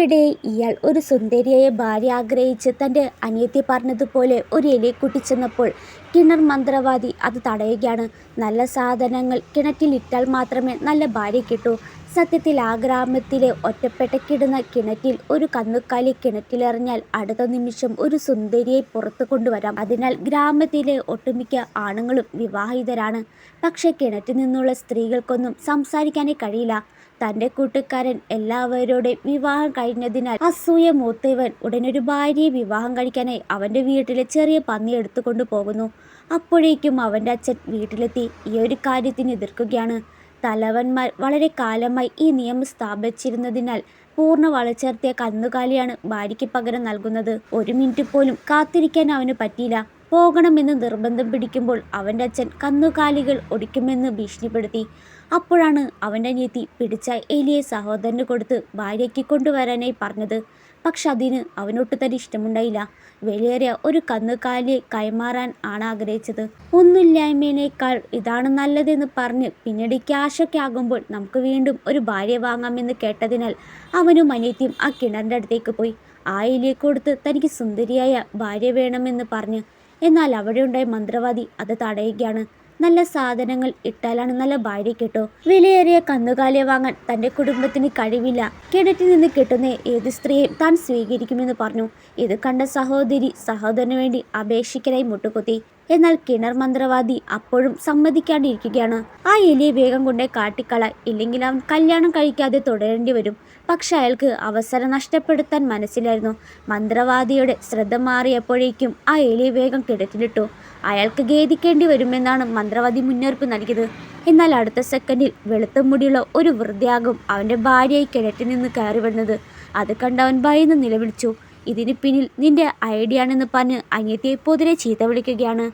ഇവിടെ ഇയാൾ ഒരു സുന്ദരിയായ ഭാര്യ ആഗ്രഹിച്ച് തൻ്റെ അനിയത്തി പറഞ്ഞതുപോലെ ഒരു എലിയെ കൂട്ടിച്ചെന്നപ്പോൾ കിണർ മന്ത്രവാദി അത് തടയുകയാണ്. നല്ല സാധനങ്ങൾ കിണറ്റിലിട്ടാൽ മാത്രമേ നല്ല ഭാര്യ കിട്ടൂ. സത്യത്തിൽ ആ ഗ്രാമത്തിലെ ഒറ്റപ്പെട്ട കിടന്ന കിണറ്റിൽ ഒരു കന്നുകാലി കിണറ്റിലെറിഞ്ഞാൽ അടുത്ത നിമിഷം ഒരു സുന്ദരിയെ പുറത്തു കൊണ്ടുവരാം. അതിനാൽ ഗ്രാമത്തിലെ ഒട്ടുമിക്ക ആണുങ്ങളും വിവാഹിതരാണ്. പക്ഷേ കിണറ്റിൽ നിന്നുള്ള സ്ത്രീകൾക്കൊന്നും സംസാരിക്കാനേ കഴിയില്ല. തൻ്റെ കൂട്ടുകാരൻ എല്ലാവരുടെയും വിവാഹം കഴിഞ്ഞതിനാൽ അസൂയ മൂത്തവൻ ഉടനൊരു ഭാര്യയെ വിവാഹം കഴിക്കാനായി അവൻ്റെ വീട്ടിലെ ചെറിയ പന്നി എടുത്തുകൊണ്ടു പോകുന്നു. അപ്പോഴേക്കും അവൻ്റെ അച്ഛൻ വീട്ടിലെത്തി ഈ ഒരു കാര്യത്തിന് എതിർക്കുകയാണ്. തലവന്മാർ വളരെ കാലമായി ഈ നിയമം സ്ഥാപിച്ചിരുന്നതിനാൽ പൂർണ്ണ വളച്ചേർത്തിയ കന്നുകാലിയാണ് ഭാര്യയ്ക്ക് പകരം നൽകുന്നത്. ഒരു മിനിറ്റ് പോലും കാത്തിരിക്കാൻ അവന് പറ്റിയില്ല. പോകണമെന്ന് നിർബന്ധം പിടിക്കുമ്പോൾ അവൻ്റെ അച്ഛൻ കന്നുകാലികൾ ഒടിക്കുമെന്ന് ഭീഷണിപ്പെടുത്തി. അപ്പോഴാണ് അവൻ്റെ അനിയത്തി പിടിച്ച എലിയെ സഹോദരന് കൊടുത്ത് ഭാര്യയ്ക്ക് കൊണ്ടുവരാനായി പറഞ്ഞത്. പക്ഷെ അതിന് അവനൊട്ടു തന്നെ ഇഷ്ടമുണ്ടായില്ല. വിലയേറിയ ഒരു കന്നുകാലിയെ കൈമാറാൻ ആണ് ആഗ്രഹിച്ചത്. ഒന്നുമില്ലായ്മേനേക്കാൾ ഇതാണ് നല്ലതെന്ന് പറഞ്ഞ് പിന്നീട് ക്യാഷൊക്കെ ആകുമ്പോൾ നമുക്ക് വീണ്ടും ഒരു ഭാര്യയെ വാങ്ങാമെന്ന് കേട്ടതിനാൽ അവനും അനിയത്തിയും ആ കിണറിൻ്റെ അടുത്തേക്ക് പോയി. ആ എലിയെ കൊടുത്ത് തനിക്ക് സുന്ദരിയായ ഭാര്യ വേണമെന്ന് പറഞ്ഞ്. എന്നാൽ അവിടെയുണ്ടായ മന്ത്രവാദി അത് തടയുകയാണ്. നല്ല സാധനങ്ങൾ ഇട്ടാലാണ് നല്ല ഭാര്യ കിട്ടോ. വിലയേറിയ കന്നുകാലിയെ വാങ്ങാൻ തൻ്റെ കുടുംബത്തിന് കഴിവില്ല. കിണറ്റിൽ നിന്ന് കിട്ടുന്ന ഏത് സ്ത്രീയും താൻ സ്വീകരിക്കുമെന്ന് പറഞ്ഞു. ഇത് കണ്ട സഹോദരി സഹോദരന് വേണ്ടി അപേക്ഷിക്കാനായി മുട്ടുകുത്തി. എന്നാൽ കിണർ മന്ത്രവാദി അപ്പോഴും സമ്മതിക്കാണ്ടിരിക്കുകയാണ്. ആ എലിയെ വേഗം കൊണ്ടേ കാട്ടിക്കള, ഇല്ലെങ്കിൽ അവൻ കല്യാണം കഴിക്കാതെ തുടരേണ്ടി വരും. പക്ഷെ അയാൾക്ക് അവസരം നഷ്ടപ്പെടുത്താൻ മനസ്സിലായിരുന്നു. മന്ത്രവാദിയുടെ ശ്രദ്ധ മാറിയപ്പോഴേക്കും ആ എലിയെ വേഗം കിണറ്റിലിട്ടു. അയാൾക്ക് ഖേദിക്കേണ്ടി വരുമെന്നാണ് മന്ത്രവാദി മുന്നറിയിപ്പ് നൽകിയത്. എന്നാൽ അടുത്ത സെക്കൻഡിൽ വെളുത്ത മുടിയുള്ള ഒരു വൃദ്ധയാകും അവൻ്റെ ഭാര്യയായി കിണറ്റിൽ നിന്ന് കയറി വരുന്നത്. അത് കണ്ടവൻ ഭയന്ന് നിലവിളിച്ചു. ഇതിന് പിന്നിൽ നിന്റെ ഐഡിയ ആണെന്ന് പറഞ്ഞ് അനിയത്തിയെ പൊതുവെ ചീത്ത വിളിക്കുകയാണ്.